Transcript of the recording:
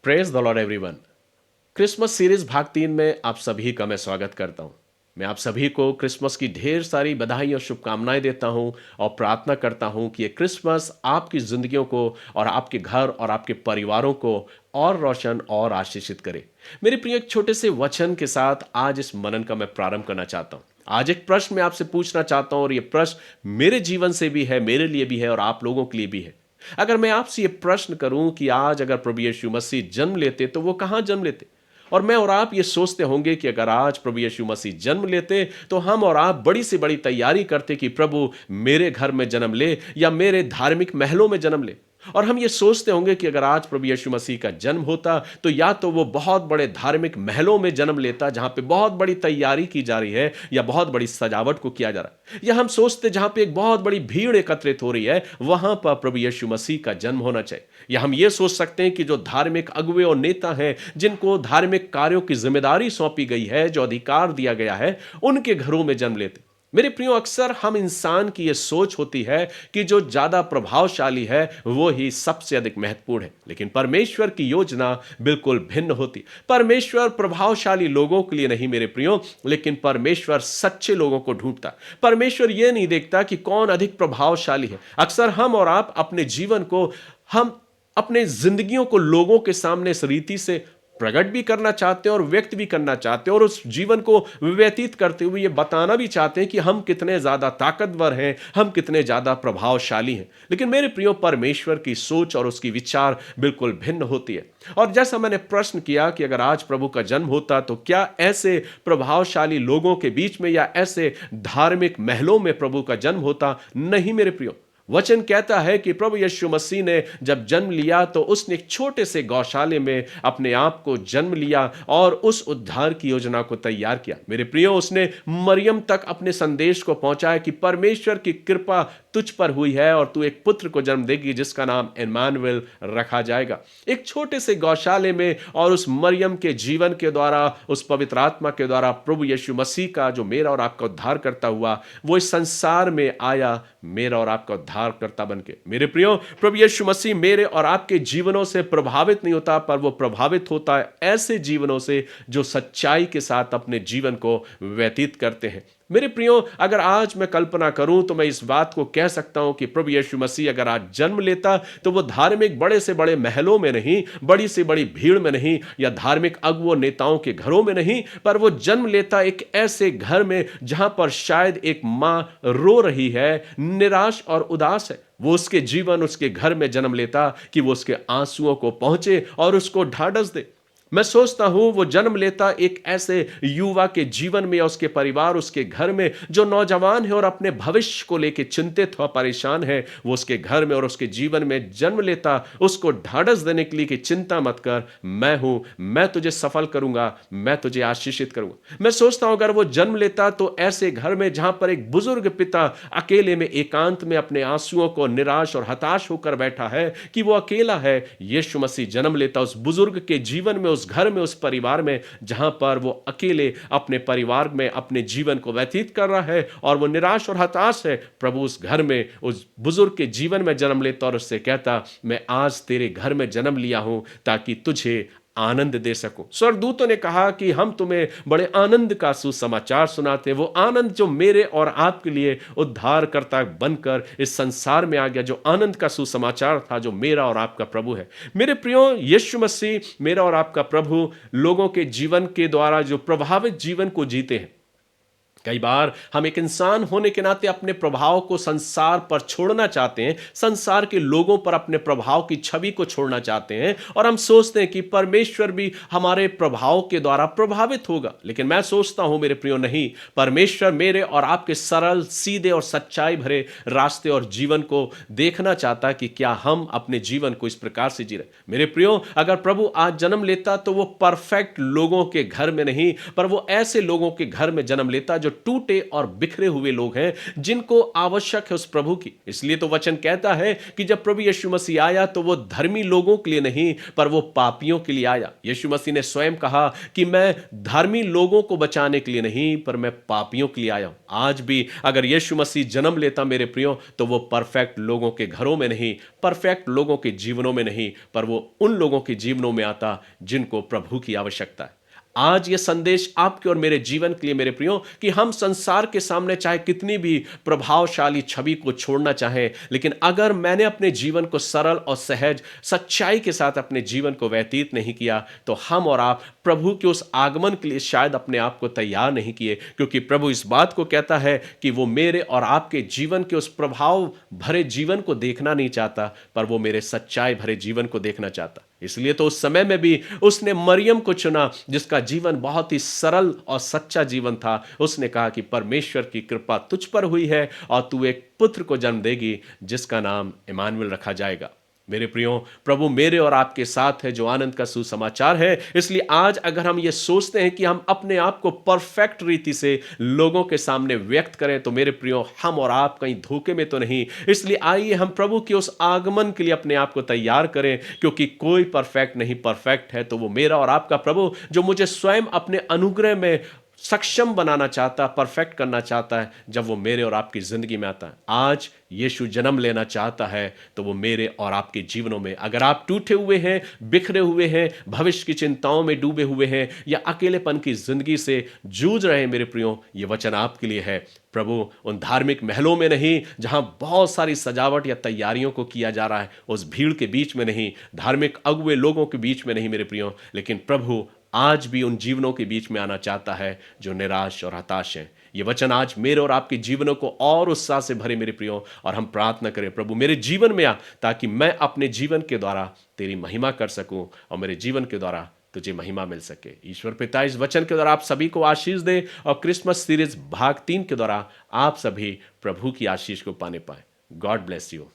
Praise the Lord everyone. Christmas series भाग 3 में आप सभी का मैं स्वागत करता हूं। मैं आप सभी को क्रिसमस की ढेर सारी बधाई और शुभकामनाएं देता हूं और प्रार्थना करता हूं कि ये क्रिसमस आपकी जिंदगियों को और आपके घर और आपके परिवारों को और रोशन और आशीषित करे। मेरे प्रिय, एक छोटे से वचन के साथ आज इस मनन का मैं प्रारंभ करना चाहता हूं। आज एक प्रश्न मैं आपसे पूछना चाहता हूं और ये प्रश्न मेरे जीवन से भी है, मेरे लिए भी है और आप लोगों के लिए भी है। अगर मैं आपसे ये प्रश्न करूं कि आज अगर प्रभु यीशु मसीह जन्म लेते तो वो कहां जन्म लेते, और मैं और आप ये सोचते होंगे कि अगर आज प्रभु यीशु मसीह जन्म लेते तो हम और आप बड़ी से बड़ी तैयारी करते कि प्रभु मेरे घर में जन्म ले या मेरे धार्मिक महलों में जन्म ले। और हम ये सोचते होंगे कि अगर आज प्रभु यीशु मसीह का जन्म होता तो या तो वो बहुत बड़े धार्मिक महलों में जन्म लेता जहां पे बहुत बड़ी तैयारी की जा रही है या बहुत बड़ी सजावट को किया जा रहा है, या हम सोचते जहां पे एक बहुत बड़ी भीड़ एकत्रित हो रही है वहां पर प्रभु यीशु मसीह का जन्म होना चाहिए। या हम ये सोच सकते हैं कि जो धार्मिक अगुवे और नेता हैं, जिनको धार्मिक कार्यों की जिम्मेदारी सौंपी गई है, जो अधिकार दिया गया है, उनके घरों में जन्म लेते। मेरे प्रियो, अक्सर हम इंसान की यह सोच होती है कि जो ज्यादा प्रभावशाली है वो ही सबसे अधिक महत्वपूर्ण है, लेकिन परमेश्वर की योजना बिल्कुल भिन्न होती। परमेश्वर प्रभावशाली लोगों के लिए नहीं मेरे प्रियो, लेकिन परमेश्वर सच्चे लोगों को ढूंढता। परमेश्वर यह नहीं देखता कि कौन अधिक प्रभावशाली है। अक्सर हम और आप अपने जीवन को, हम अपने जिंदगियों को लोगों के सामने इस रीति से प्रकट भी करना चाहते हैं और व्यक्त भी करना चाहते हैं और उस जीवन को व्यतीत करते हुए ये बताना भी चाहते हैं कि हम कितने ज्यादा ताकतवर हैं, हम कितने ज्यादा प्रभावशाली हैं। लेकिन मेरे प्रियो, परमेश्वर की सोच और उसकी विचार बिल्कुल भिन्न होती है। और जैसा मैंने प्रश्न किया कि अगर आज प्रभु का जन्म होता तो क्या ऐसे प्रभावशाली लोगों के बीच में या ऐसे धार्मिक महलों में प्रभु का जन्म होता? नहीं मेरे प्रियो। वचन कहता है कि प्रभु यीशु मसीह ने जब जन्म लिया तो उसने एक छोटे से गौशाले में अपने आप को जन्म लिया और उस उद्धार की योजना को तैयार किया। मेरे प्रियो, उसने मरियम तक अपने संदेश को पहुंचाया कि परमेश्वर की कृपा तुझ पर हुई है और तू एक पुत्र को जन्म देगी जिसका नाम इम्मानुएल रखा जाएगा। एक छोटे से गौशाले में और उस मरियम के जीवन के द्वारा, उस पवित्र आत्मा के द्वारा प्रभु यीशु मसीह का, जो मेरा और आपका उद्धार करता हुआ, वो इस संसार में आया मेरा और आपका उद्धार करता बनके। मेरे प्रियो, प्रभु यीशु मसीह मेरे और आपके जीवनों से प्रभावित नहीं होता, पर वो प्रभावित होता है ऐसे जीवनों से जो सच्चाई के साथ अपने जीवन को व्यतीत करते हैं। मेरे प्रियो, अगर आज मैं कल्पना करूं तो मैं इस बात को कह सकता हूं कि प्रभु यीशु मसीह अगर आज जन्म लेता तो वो धार्मिक बड़े से बड़े महलों में नहीं, बड़ी से बड़ी भीड़ में नहीं, या धार्मिक अगुओं नेताओं के घरों में नहीं, पर वो जन्म लेता एक ऐसे घर में जहां पर शायद एक मां रो रही है, निराश और उदास है। वो उसके जीवन, उसके घर में जन्म लेता कि वो उसके आंसुओं को पहुंचे और उसको ढाढ़स दे। मैं सोचता हूं वो जन्म लेता एक ऐसे युवा के जीवन में या उसके परिवार, उसके घर में जो नौजवान है और अपने भविष्य को लेकर चिंतित और परेशान है। वो उसके घर में और उसके जीवन में जन्म लेता उसको ढाढ़स देने के लिए कि चिंता मत कर, मैं हूं, मैं तुझे सफल करूंगा, मैं तुझे आशीषित करूंगा। मैं सोचता हूं अगर वो जन्म लेता तो ऐसे घर में जहां पर एक बुजुर्ग पिता अकेले में, एकांत में अपने आंसुओं को निराश और हताश होकर बैठा है कि वो अकेला है, यीशु मसीह जन्म लेता उस बुजुर्ग के जीवन में, उस घर में, उस परिवार में जहां पर वो अकेले अपने परिवार में अपने जीवन को व्यतीत कर रहा है और वो निराश और हताश है। प्रभु उस घर में, उस बुजुर्ग के जीवन में जन्म लेता और उससे कहता, मैं आज तेरे घर में जन्म लिया हूं ताकि तुझे आनंद दे सकूं। स्वर्गदूतों ने कहा कि हम तुम्हें बड़े आनंद का सुसमाचार सुनाते। वो आनंद जो मेरे और आपके लिए उद्धारकर्ता बनकर इस संसार में आ गया, जो आनंद का सुसमाचार था, जो मेरा और आपका प्रभु है। मेरे प्रियो, यीशु मसीह मेरा और आपका प्रभु लोगों के जीवन के द्वारा जो प्रभावित जीवन को जीते हैं। कई बार हम एक इंसान होने के नाते अपने प्रभाव को संसार पर छोड़ना चाहते हैं, संसार के लोगों पर अपने प्रभाव की छवि को छोड़ना चाहते हैं और हम सोचते हैं कि परमेश्वर भी हमारे प्रभाव के द्वारा प्रभावित होगा। लेकिन मैं सोचता हूं मेरे प्रियो, नहीं, परमेश्वर मेरे और आपके सरल, सीधे और सच्चाई भरे रास्ते और जीवन को देखना चाहता कि क्या हम अपने जीवन को इस प्रकार से जी रहे। मेरे प्रियो, अगर प्रभु आज जन्म लेता तो वो परफेक्ट लोगों के घर में नहीं, पर वो ऐसे लोगों के घर में जन्म लेता जो टूटे और बिखरे हुए लोग हैं, जिनको आवश्यक है उस प्रभु की। इसलिए तो वचन कहता है कि जब प्रभु यीशु मसीह आया तो वो धर्मी लोगों के लिए नहीं, पर वो पापियों के लिए आया। यीशु मसीह ने स्वयं कहा कि मैं धर्मी लोगों को बचाने के लिए नहीं, पर मैं पापियों के लिए आया हूं। आज भी अगर यीशु मसीह जन्म लेता मेरे प्रियो, तो वो परफेक्ट लोगों के घरों में नहीं, परफेक्ट लोगों के जीवनों में नहीं, पर वो उन लोगों के जीवनों में आता जिनको प्रभु की आवश्यकता है। आज ये संदेश आपके और मेरे जीवन के लिए मेरे प्रियो, कि हम संसार के सामने चाहे कितनी भी प्रभावशाली छवि को छोड़ना चाहें, लेकिन अगर मैंने अपने जीवन को सरल और सहज सच्चाई के साथ अपने जीवन को व्यतीत नहीं किया, तो हम और आप प्रभु के उस आगमन के लिए शायद अपने आप को तैयार नहीं किए। क्योंकि प्रभु इस बात को कहता है कि वो मेरे और आपके जीवन के उस प्रभाव भरे जीवन को देखना नहीं चाहता, पर वो मेरे सच्चाई भरे जीवन को देखना चाहता। इसलिए तो उस समय में भी उसने मरियम को चुना, जिसका जीवन बहुत ही सरल और सच्चा जीवन था। उसने कहा कि परमेश्वर की कृपा तुझ पर हुई है और तू एक पुत्र को जन्म देगी, जिसका नाम इमानुएल रखा जाएगा। मेरे प्रियो, प्रभु मेरे और आपके साथ है, जो आनंद का सुसमाचार है। इसलिए आज अगर हम ये सोचते हैं कि हम अपने आप को परफेक्ट रीति से लोगों के सामने व्यक्त करें, तो मेरे प्रियो, हम और आप कहीं धोखे में तो नहीं। इसलिए आइए हम प्रभु के उस आगमन के लिए अपने आप को तैयार करें, क्योंकि कोई परफेक्ट नहीं, परफेक्ट है तो वो मेरा और आपका प्रभु, जो मुझे स्वयं अपने अनुग्रह में सक्षम बनाना चाहता, परफेक्ट करना चाहता है। जब वो मेरे और आपकी जिंदगी में आता है, आज यीशु जन्म लेना चाहता है, तो वो मेरे और आपके जीवनों में, अगर आप टूटे हुए हैं, बिखरे हुए हैं, भविष्य की चिंताओं में डूबे हुए हैं, या अकेलेपन की जिंदगी से जूझ रहे हैं, मेरे प्रियो, ये वचन आपके लिए है। प्रभु उन धार्मिक महलों में नहीं, जहां बहुत सारी सजावट या तैयारियों को किया जा रहा है, उस भीड़ के बीच में नहीं, धार्मिक अगुए लोगों के बीच में नहीं मेरे प्रियो, लेकिन प्रभु आज भी उन जीवनों के बीच में आना चाहता है जो निराश और हताश हैं। ये वचन आज मेरे और आपके जीवनों को और उत्साह से भरे मेरे प्रियो, और हम प्रार्थना करें, प्रभु मेरे जीवन में आ, ताकि मैं अपने जीवन के द्वारा तेरी महिमा कर सकूं और मेरे जीवन के द्वारा तुझे महिमा मिल सके। ईश्वर पिता इस वचन के द्वारा आप सभी को आशीष दे, और क्रिसमस सीरीज भाग 3 के द्वारा आप सभी प्रभु की आशीष को पाने पाए। God bless you.